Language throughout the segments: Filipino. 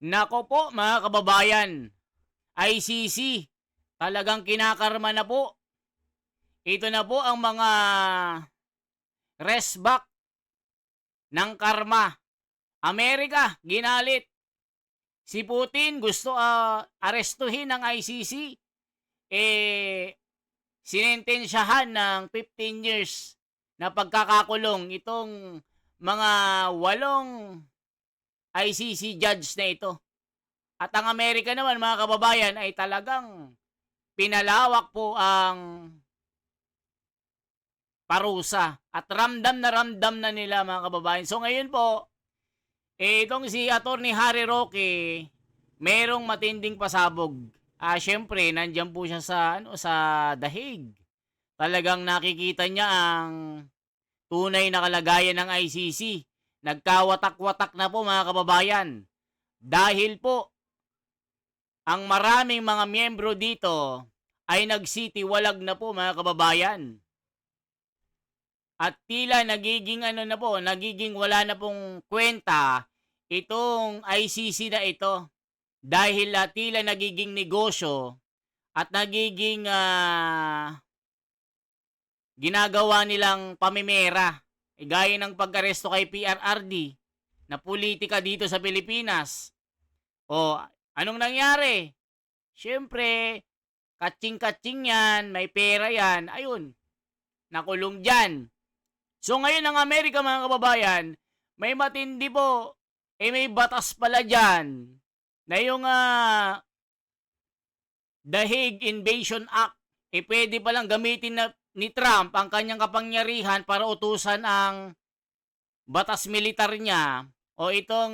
Nako po mga kababayan, ICC, talagang kinakarma na po. Ito na po ang mga resback ng karma. Amerika, ginalit. Si Putin gusto arestuhin ng ICC. Sinentensyahan ng 15 years na pagkakakulong itong mga 8 ICC judge na ito. At ang Amerika naman mga kababayan ay talagang pinalawak po ang parusa at ramdam na nila mga kababayan. So ngayon po, itong si Attorney Harry Roque, merong matinding pasabog. Syempre, nandiyan po siya sa The Hague. Talagang nakikita niya ang tunay na kalagayan ng ICC. Nagkawatak-watak na po mga kababayan. Dahil po, ang maraming mga miyembro dito ay nagsitiwalag na po mga kababayan. At tila nagiging nagiging wala na pong kwenta itong ICC na ito. Dahil tila nagiging negosyo at nagiging ginagawa nilang pamimera. Gaya ng pag-aresto kay PRRD na politika dito sa Pilipinas. O, anong nangyari? Siyempre, katsing-katsing yan, may pera yan, ayun, nakulong dyan. So ngayon ang Amerika mga kababayan, may matindi po, may batas pala dyan, na yung The Hague Invasion Act, pwede palang gamitin ni Trump ang kanyang kapangyarihan para utusan ang batas militar niya o itong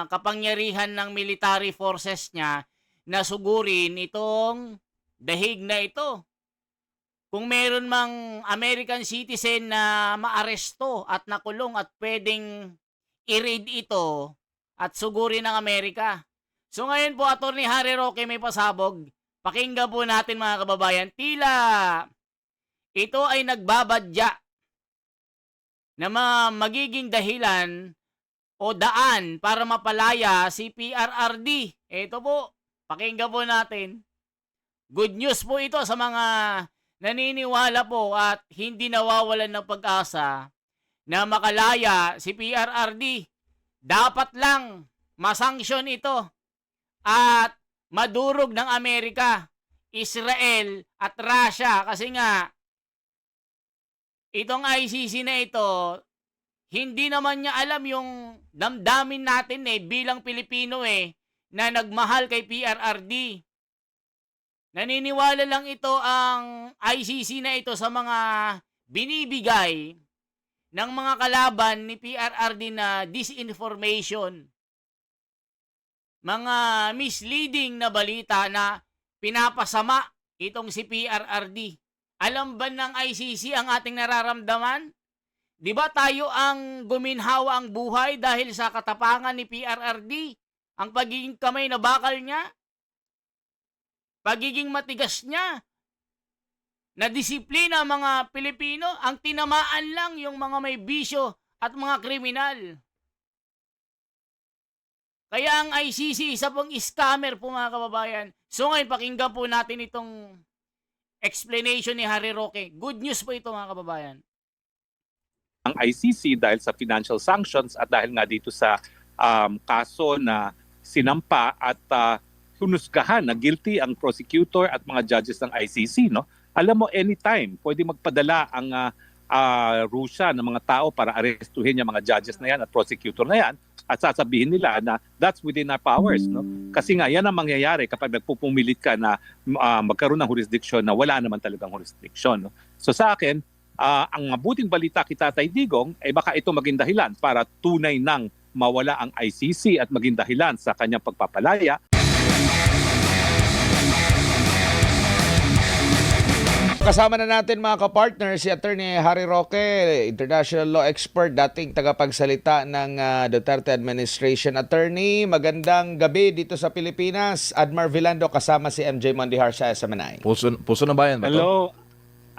kapangyarihan ng military forces niya na sugurin itong The Hague na ito. Kung meron mang American citizen na maaresto at nakulong at pwedeng i-raid ito at sugurin ng Amerika. So ngayon po, Attorney Harry Roque may pasabog. Pakinggan po natin mga kababayan, tila ito ay nagbabadya na magiging dahilan o daan para mapalaya si PRRD. Ito po, pakinggan po natin. Good news po ito sa mga naniniwala po at hindi nawawalan ng pag-asa na makalaya si PRRD. Dapat lang masanksyon ito at madurog ng Amerika, Israel at Russia kasi nga itong ICC na ito, hindi naman niya alam yung damdamin natin bilang Pilipino na nagmahal kay PRRD. Naniniwala lang ito ang ICC na ito sa mga binibigay ng mga kalaban ni PRRD na disinformation. Mga misleading na balita na pinapasama itong si PRRD. Alam ba ng ICC ang ating nararamdaman? Di ba tayo ang guminhawa ang buhay dahil sa katapangan ni PRRD? Ang pagiging kamay na bakal niya? Pagiging matigas niya? Na disiplina ang mga Pilipino? Ang tinamaan lang yung mga may bisyo at mga kriminal. Kaya ang ICC, isa pong scammer po mga kababayan. So ngayon, pakinggan po natin itong explanation ni Harry Roque. Good news po ito mga kababayan. Ang ICC dahil sa financial sanctions at dahil nga dito sa kaso na sinampa at hunusgahan na guilty ang prosecutor at mga judges ng ICC, no? Alam mo, anytime pwede magpadala ang Russia ng mga tao para arestuhin yung mga judges na yan at prosecutor na yan at sasabihin nila na that's within our powers, no? Kasi nga yan ang mangyayari kapag nagpupumilit ka na magkaroon ng jurisdiction na wala naman talagang jurisdiction, no? So sa akin, ang mabuting balita kay Tatay Digong ay baka ito maging dahilan para tunay nang mawala ang ICC at maging dahilan sa kanyang pagpapalaya. Kasama na natin mga kapartner si Attorney Harry Roque, international law expert, dating tagapagsalita ng Duterte administration. Attorney, magandang gabi dito sa Pilipinas. Admar Vilando kasama si MJ Mondihar sa SMNI. Puso na bayan ba to? Hello,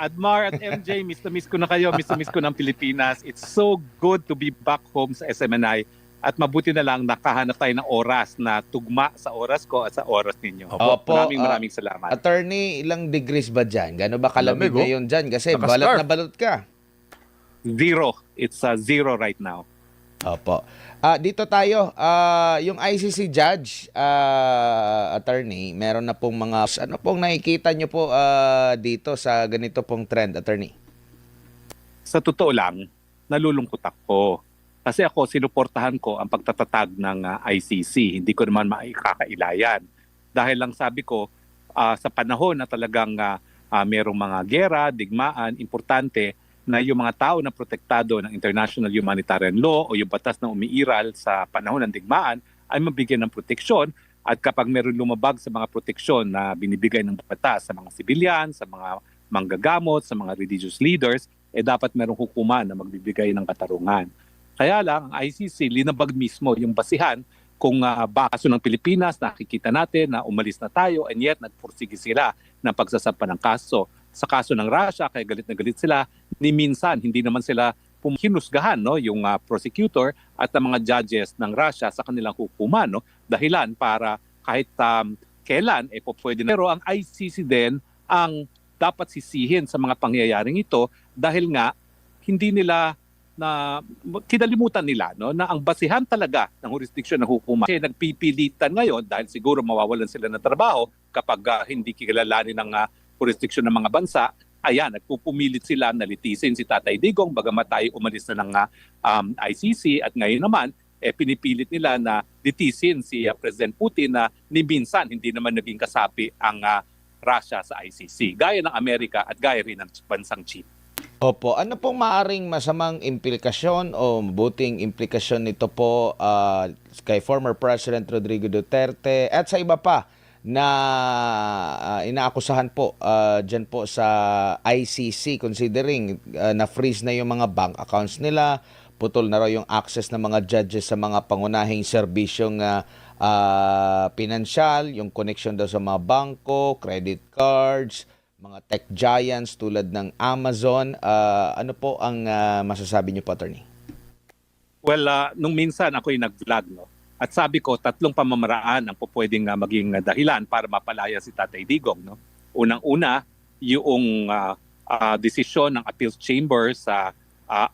Admar at MJ, miss na miss ko na kayo, miss na miss ko ng Pilipinas. It's so good to be back home sa SMNI. at mabuti na lang nakahanap tayo ng oras na tugma sa oras ko at sa oras ninyo. Opo, Maraming salamat. Attorney, ilang degrees ba dyan? Gano'n ba kalamig Lamig, oh. ngayon dyan? Kasi Nakascarf. balat na balot ka. Zero. It's zero right now. Opo. Dito tayo, yung ICC judge, attorney, meron na pong mga, ano pong nakikita nyo po dito sa ganito pong trend, attorney? Sa totoo lang, nalulungkot ako. Kasi ako, sinuportahan ko ang pagtatatag ng ICC. Hindi ko naman maikakailayan. Dahil lang sabi ko, sa panahon na talagang merong mga gera, digmaan, importante na yung mga tao na protektado ng international humanitarian law o yung batas na umiiral sa panahon ng digmaan ay mabigyan ng proteksyon. At kapag meron lumabag sa mga proteksyon na binibigay ng batas sa mga sibilyan, sa mga manggagamot, sa mga religious leaders, dapat merong hukuman na magbibigay ng katarungan. Kaya lang, ang ICC linabag mismo yung basihan kung kaso ng Pilipinas, nakikita natin na umalis na tayo and yet nagpursige sila ng pagsasampa ng kaso. Sa kaso ng Russia, kaya galit na galit sila, ni minsan hindi naman sila hinusgahan yung prosecutor at ang mga judges ng Russia sa kanilang hukuman. Dahilan para kahit kailan, pwede na. Pero ang ICC din ang dapat sisihin sa mga pangyayaring ito dahil nga hindi nila na kinalimutan nila na ang basihan talaga ng jurisdiction ng hukuman kasi nagpipilitan ngayon dahil siguro mawawalan sila ng trabaho kapag hindi kilalanin ng jurisdiction ng mga bansa. Ayan, nagpupumilit sila na litisin si Tatay Digong bagamat tayo umalis na ng ICC at ngayon naman pinipilit nila na litisin si President Putin na ni minsan hindi naman naging kasapi ang Russia sa ICC gaya ng Amerika at gaya rin ng bansang China. Opo, ano pong maaring masamang implikasyon o mabuting implikasyon nito po kay former President Rodrigo Duterte at sa iba pa na inaakusahan po dyan po sa ICC considering na-freeze na yung mga bank accounts nila, putol na raw yung access ng mga judges sa mga pangunahing serbisyong pinansyal, yung connection daw sa mga bangko, credit cards, mga tech giants tulad ng Amazon. Ano po ang masasabi niyo po, attorney? Well, nung minsan ako'y nag-vlog, at sabi ko, 3 pamamaraan ang pwedeng maging dahilan para mapalaya si Tatay Digong. Unang-una, yung desisyon ng Appeals Chamber sa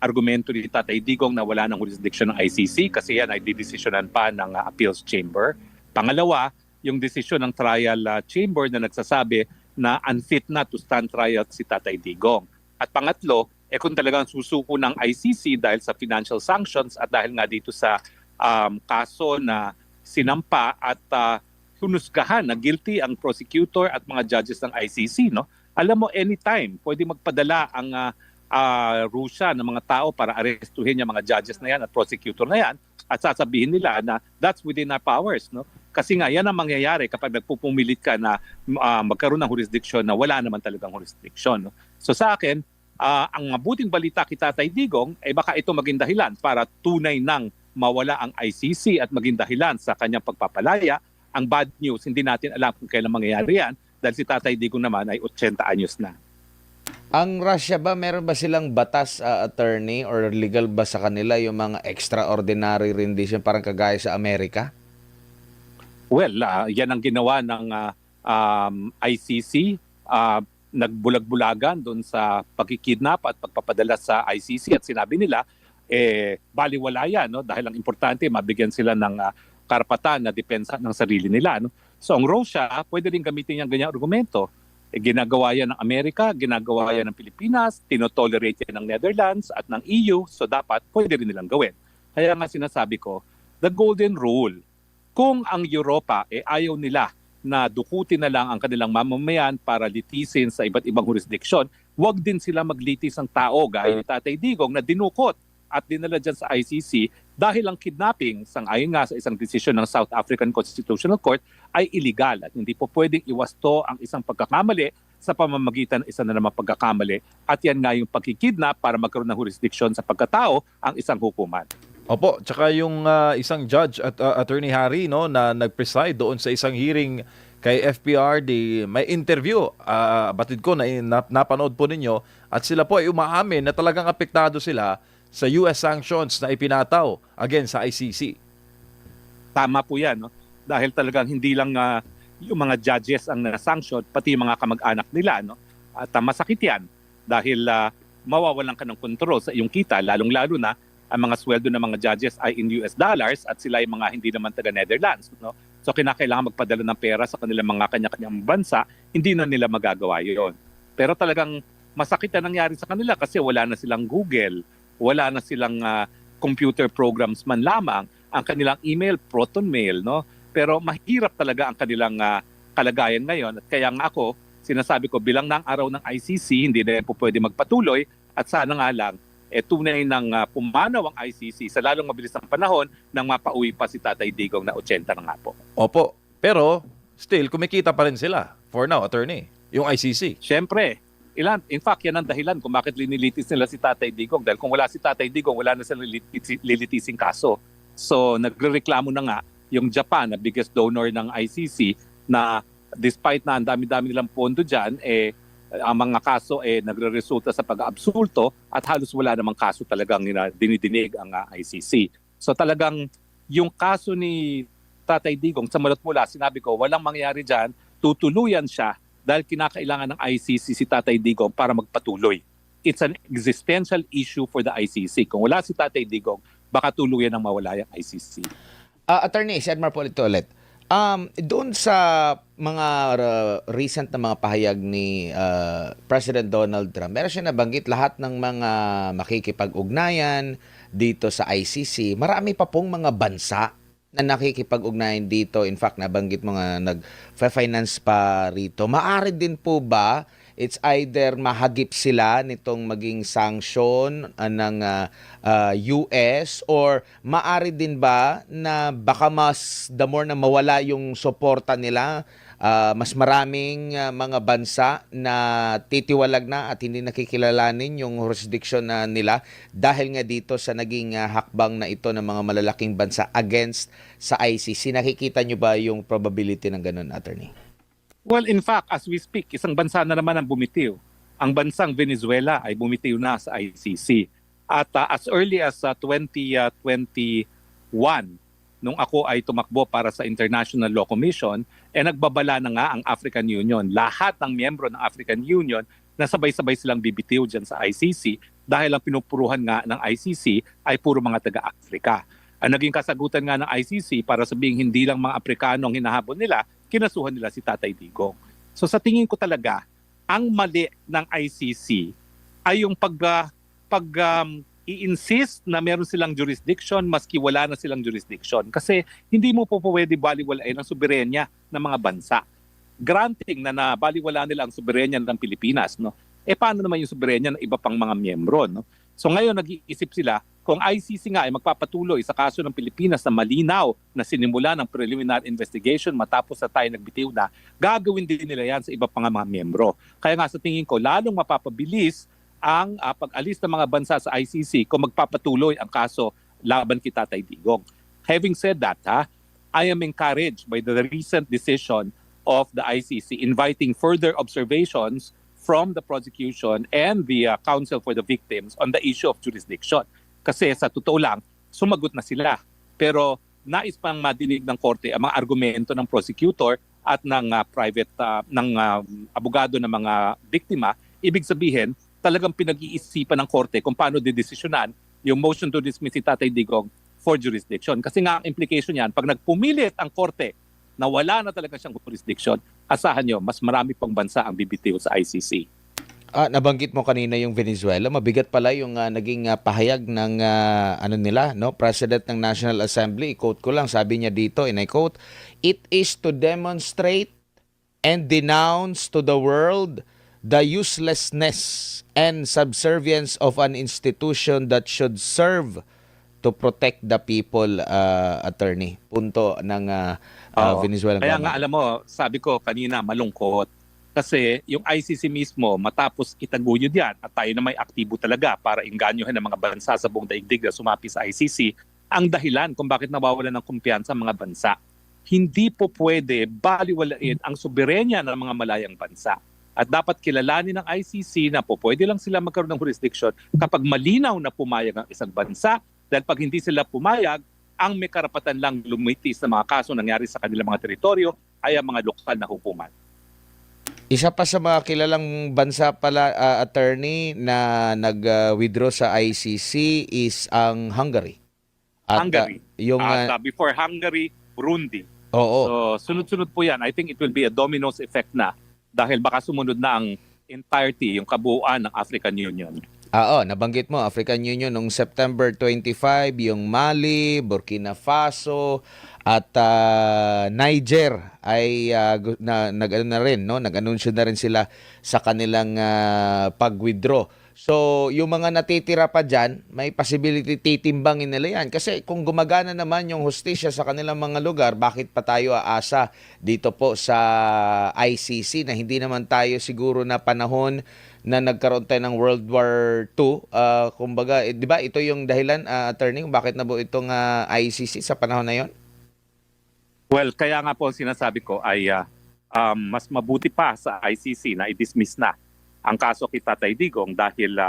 argumento ni Tatay Digong na wala ng jurisdiction ng ICC kasi yan ay didesisyonan pa ng Appeals Chamber. Pangalawa, yung desisyon ng Trial Chamber na nagsasabi na unfit na to stand trial si Tatay Digong. At pangatlo, kung talagang susuko ng ICC dahil sa financial sanctions at dahil nga dito sa kaso na sinampa at hunusgahan na guilty ang prosecutor at mga judges ng ICC. Alam mo, anytime, pwede magpadala ang Russia ng mga tao para arestuhin yung mga judges na yan at prosecutor na yan at sasabihin nila na that's within our powers. Kasi nga, yan ang mangyayari kapag nagpupumilit ka na magkaroon ng jurisdiction na wala naman talagang jurisdiction. So sa akin, ang mabuting balita kay Tatay Digong ay baka ito maging dahilan para tunay nang mawala ang ICC at maging dahilan sa kanyang pagpapalaya. Ang bad news, hindi natin alam kung kailan mangyayari yan dahil si Tatay Digong naman ay 80 anyos na. Ang Russia ba, meron ba silang batas, attorney, or legal ba sa kanila yung mga extraordinary rendition parang kagaya sa Amerika? Well, yan ang ginawa ng ICC. Nagbulag-bulagan doon sa pagkikidnap at pagpapadala sa ICC at sinabi nila, baliwala yan, dahil ang importante, mabigyan sila ng karapatan na depensa ng sarili nila. So ang Russia, pwede rin gamitin yung ganyang argumento. Ginagawa yan ng Amerika, ginagawa yan ng Pilipinas, tinotolerate yan ng Netherlands at ng EU, so dapat pwede rin nilang gawin. Kaya nga sinasabi ko, the golden rule, kung ang Europa ayaw nila na dukutin na lang ang kanilang mamamayan para litisin sa iba't ibang jurisdiction, wag din sila maglitis ng tao gaya ni Tatay Digong na dinukot at dinala dyan sa ICC dahil ang kidnapping, sang-ayon nga sa isang desisyon ng South African Constitutional Court, ay illegal at hindi po pwedeng iwasto ang isang pagkakamali sa pamamagitan ng isa na naman pagkakamali. At yan nga yung pagkikidnap para magkaroon ng jurisdiction sa pagkatao ang isang hukuman. Opo, tsaka yung isang judge at Attorney Harry na nag-preside doon sa isang hearing kay FPRD, may interview, batid ko na napanood po ninyo at sila po ay umaamin na talagang apektado sila sa US sanctions na ipinataw against sa ICC. Tama po yan, no? Dahil talagang hindi lang yung mga judges ang na-sanction, pati yung mga kamag-anak nila. No? At masakit yan dahil mawawalan ka ng kontrol sa iyong kita, lalong-lalo na ang mga sweldo ng mga judges ay in US dollars at sila ay mga hindi naman taga-Netherlands. No? So kinakailangan magpadala ng pera sa kanilang mga kanya-kanyang bansa, hindi na nila magagawa yun. Pero talagang masakit na nangyari sa kanila kasi wala na silang Google, wala na silang computer programs man lamang, ang kanilang email, proton mail, no? Pero mahirap talaga ang kanilang kalagayan ngayon. At kaya nga ako, sinasabi ko, bilang ng araw ng ICC, hindi na po pwede magpatuloy at sana nga lang, tunay ng pumanaw ang ICC sa lalong mabilis ng panahon nang mapauwi pa si Tatay Digong na 80 na nga po. Opo, pero still kumikita pa rin sila for now, attorney, yung ICC. Siyempre, in fact, yan ang dahilan kung bakit linilitis nila si Tatay Digong. Dahil kung wala si Tatay Digong, wala na silang lilitising kaso. So, nagrereklamo na nga yung Japan, na biggest donor ng ICC, na despite na ang dami-dami nilang pondo dyan, ang mga kaso nagre-resulta sa pag-aabsulto at halos wala namang kaso talagang dinidinig ang ICC. So talagang yung kaso ni Tatay Digong, sa mulot mula, sinabi ko, walang mangyari dyan, tutuluyan siya dahil kinakailangan ng ICC si Tatay Digong para magpatuloy. It's an existential issue for the ICC. Kung wala si Tatay Digong, baka tuluyan ang mawala yung ICC. Attorney, si Edmar po ulit. Doon sa mga recent na mga pahayag ni President Donald Trump, meron siya nabanggit lahat ng mga makikipag-ugnayan dito sa ICC. Marami pa pong mga bansa na nakikipag-ugnayan dito. In fact, nabanggit mo nga nag-finance pa rito. Maaari din po ba it's either mahagip sila nitong maging sanction ng US or maari din ba na baka mas the more na mawala yung suporta nila, mas maraming mga bansa na titiwalag na at hindi nakikilalanin yung jurisdiction na nila dahil nga dito sa naging hakbang na ito ng mga malalaking bansa against sa ICC. Nakikita nyo ba yung probability ng ganun, attorney? Well, in fact, as we speak, isang bansa na naman ang bumitiw. Ang bansang Venezuela ay bumitiw na sa ICC. At as early as 2021, nung ako ay tumakbo para sa International Law Commission, nagbabala na nga ang African Union. Lahat ng miyembro ng African Union na sabay-sabay silang bibitiw dyan sa ICC dahil ang pinupuruhan nga ng ICC ay puro mga taga-Afrika. Ang naging kasagutan nga ng ICC para sabihin hindi lang mga Afrikano ang hinahabol nila, kinasuhan nila si Tatay Digong. So sa tingin ko talaga, ang mali ng ICC ay yung i-insist na meron silang jurisdiction maski wala na silang jurisdiction. Kasi hindi mo po pwede baliwalain ang soberenya ng mga bansa. Granting na nabaliwala nila ang soberenya ng Pilipinas, no? Paano naman yung soberenya ng iba pang mga miyembro, no? So ngayon nag-iisip sila, kung ICC nga ay magpapatuloy sa kaso ng Pilipinas na malinaw na sinimula ng preliminary investigation matapos na tayo nagbitiw na, gagawin din nila yan sa iba pang mga miyembro. Kaya nga sa tingin ko, lalong mapapabilis ang pag-alis ng mga bansa sa ICC kung magpapatuloy ang kaso laban kay Tatay Digong. Having said that, I am encouraged by the recent decision of the ICC inviting further observations from the prosecution and the Counsel for the Victims on the issue of jurisdiction. Kasi sa totoo lang, sumagot na sila. Pero nais pang madinig ng korte ang mga argumento ng prosecutor at ng abogado ng mga biktima. Ibig sabihin, talagang pinag-iisipan ng korte kung paano didesisyonan yung motion to dismiss si Tatay Digong for jurisdiction. Kasi nga ang implication yan, pag nagpumilit ang korte na wala na talaga siyang jurisdiction, asahan nyo, mas marami pang bansa ang bibitiw sa ICC. Nabanggit mo kanina yung Venezuela. Mabigat pala yung naging pahayag ng President ng National Assembly. I-quote ko lang, sabi niya dito, and I quote, "It is to demonstrate and denounce to the world the uselessness and subservience of an institution that should serve to protect the people," attorney. Punto ng Venezuela. Kaya nga alam mo, sabi ko kanina malungkot. Kasi yung ICC mismo, matapos itaguyod yan at tayo na may aktibo talaga para inganyohin ang mga bansa sa buong daigdig na sumapi sa ICC, ang dahilan kung bakit nawawalan ng kumpiyansa ang mga bansa. Hindi po pwede baliwalain ang soberenya ng mga malayang bansa. At dapat kilalanin ng ICC na po pwede lang sila magkaroon ng jurisdiction kapag malinaw na pumayag ang isang bansa. Dahil pag hindi sila pumayag, ang may karapatan lang lumitis na mga kaso nangyari sa kanilang mga teritoryo ay ang mga lokal na hukuman. Isa pa sa mga kilalang bansa pala, attorney, na nag-withdraw sa ICC is ang Hungary. At, Hungary. yung At before Hungary, Burundi. oo. So sunod-sunod po yan. I think it will be a dominoes effect na dahil baka sumunod na ang entirety, yung kabuuan ng African Union. Nabanggit mo, African Union noong September 25, yung Mali, Burkina Faso, at Niger ay nag-ano na rin, no? Nag-anunsyo na rin sila sa kanilang pag-withdraw. So, yung mga natitira pa dyan, may possibility titimbangin nila yan. Kasi kung gumagana naman yung hustisya sa kanilang mga lugar, bakit pa tayo aasa dito po sa ICC na hindi naman tayo siguro na panahon na nagkaroon tayo ng World War II? Kumbaga, di ba ito yung dahilan, attorney, kung bakit nabuo itong ICC sa panahon na yon? Well, kaya nga po sinasabi ko ay mas mabuti pa sa ICC na i-dismiss na ang kaso kay Tatay Digong dahil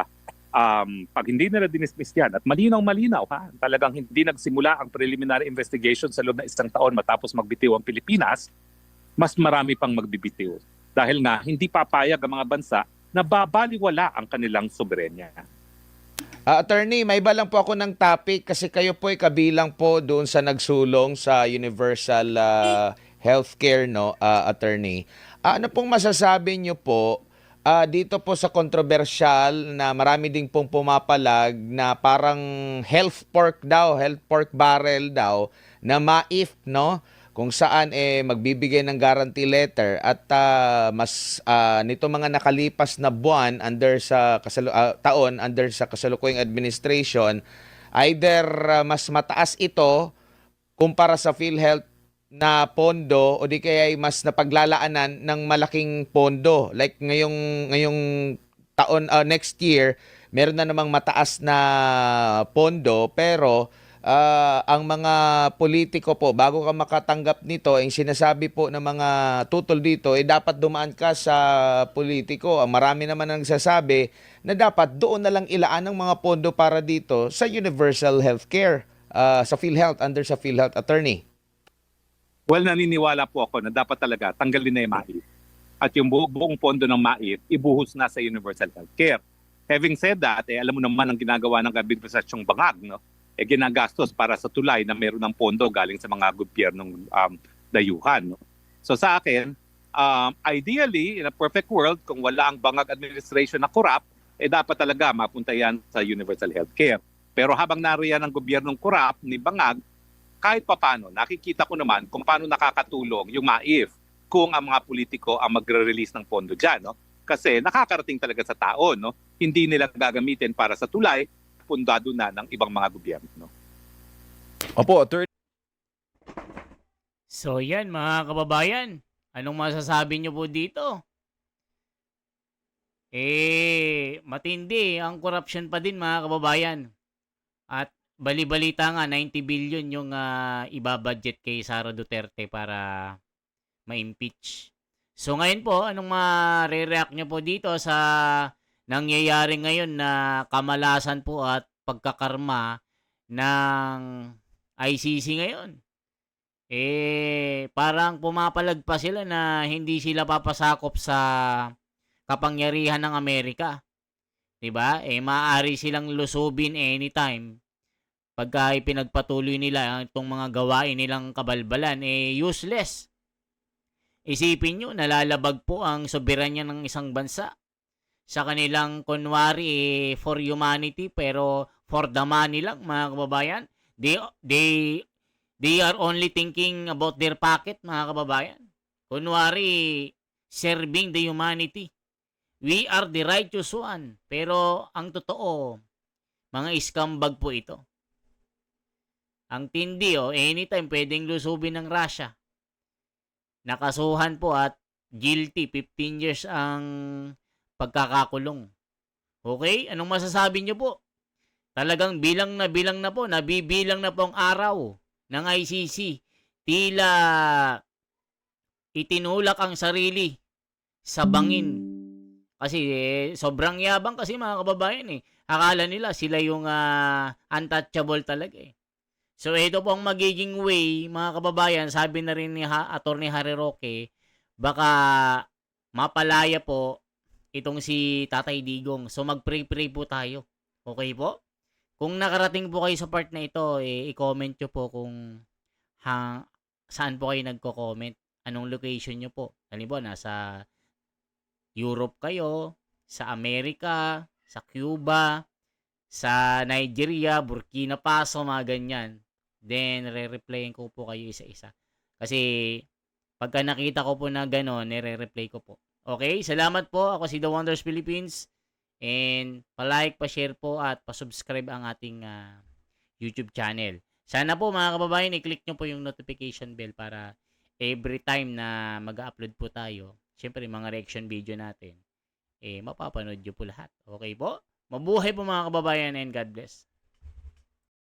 pag hindi nila dinismiss yan at malinaw-malinaw talagang hindi nagsimula ang preliminary investigation sa loob ng isang taon matapos magbitiw ang Pilipinas, mas marami pang magbibitiw. Dahil nga hindi papayag ang mga bansa na babaliwala ang kanilang soberenya. Attorney, may iba lang po ako ng topic kasi kayo po ay kabilang po doon sa nagsulong sa Universal Healthcare, no, attorney. Ano pong masasabi niyo po dito po sa kontrobersyal na marami ding pong pumapalag na parang health pork barrel daw na MAIF, no? Kung saan magbibigay ng guarantee letter at mas nito mga nakalipas na buwan under sa taon under sa kasalukuyang administration, either mas mataas ito kumpara sa PhilHealth na pondo o di kaya ay mas napaglalaanan ng malaking pondo. Like ngayong taon, next year, meron na namang mataas na pondo pero ang mga politiko po, bago ka makatanggap nito, yung sinasabi po ng mga tutol dito, dapat dumaan ka sa politiko. Ang marami naman ang nagsasabi na dapat doon na lang ilaan ng mga pondo para dito sa Universal Healthcare, sa PhilHealth, under sa PhilHealth, attorney. Well, naniniwala po ako na dapat talaga tanggalin na yung MAIF. At yung buong pondo ng MAIF, ibuhos na sa Universal Healthcare. Having said that, alam mo naman ang ginagawa ng administrasyong bangag, no? Ginagastos para sa tulay na meron ng pondo galing sa mga gobyernong dayuhan. No? So sa akin, ideally, in a perfect world, kung wala ang bangag administration na corrupt, dapat talaga mapunta yan sa Universal Healthcare. Pero habang nariyan ang gobyernong corrupt ni bangag, kahit papano, nakikita ko naman kung paano nakakatulong yung MAIF kung ang mga politiko ang magre-release ng pondo dyan. No? Kasi nakakarating talaga sa tao. No? Hindi nila gagamitin para sa tulay, pundado na ng ibang mga gobyerno. No? Opo, attorney. So yan mga kababayan, anong masasabi nyo po dito? Matindi ang corruption pa din mga kababayan. At bali-balita nga 90 billion yung ibabudget kay Sara Duterte para ma-impeach. So ngayon po, anong ma-react nyo po dito sa nangyayari ngayon na kamalasan po at pagkakarma ng ICC ngayon? Parang pumapalag pa sila na hindi sila papasakop sa kapangyarihan ng Amerika. 'Di ba? Maaari silang lusubin anytime. Pagka ipinagpatuloy nila itong mga gawain nilang kabalbalan, useless. Isipin nyo, nalalabag po ang soberanya ng isang bansa sa kanilang kunwari for humanity pero for the money lang mga kababayan. They are only thinking about their pocket mga kababayan. Kunwari serving the humanity. We are the righteous one. Pero ang totoo, mga scumbag po ito. Ang tindi anytime pwedeng lusubin ng Russia. Nakasuhan po at guilty, 15 years ang pagkakakulong. Okay? Anong masasabi nyo po? Talagang bilang na po, nabibilang na po ang araw ng ICC. Tila itinulak ang sarili sa bangin Kasi sobrang yabang kasi mga kababayan eh. Akala nila sila yung untouchable talaga eh. So ito po ang magiging way, mga kababayan, sabi na rin ni Attorney Harry Roque, baka mapalaya po itong si Tatay Digong. So mag-pray-pray po tayo. Okay po? Kung nakarating po kayo sa part na ito, i-comment nyo po kung saan po kayo nagko-comment. Anong location nyo po. Halimbawa, nasa Europe kayo, sa Amerika, sa Cuba, sa Nigeria, Burkina Faso, mga ganyan. Then, re-replyin ko po kayo isa-isa. Kasi, pagka nakita ko po na gano'n, nire-replay ko po. Okay? Salamat po. Ako si The Wonders Philippines. And, pa-like, pa-share po at pa-subscribe ang ating YouTube channel. Sana po mga kababayan, i-click nyo po yung notification bell para every time na mag-upload po tayo, syempre mga reaction video natin, mapapanood nyo po lahat. Okay po? Mabuhay po mga kababayan and God bless.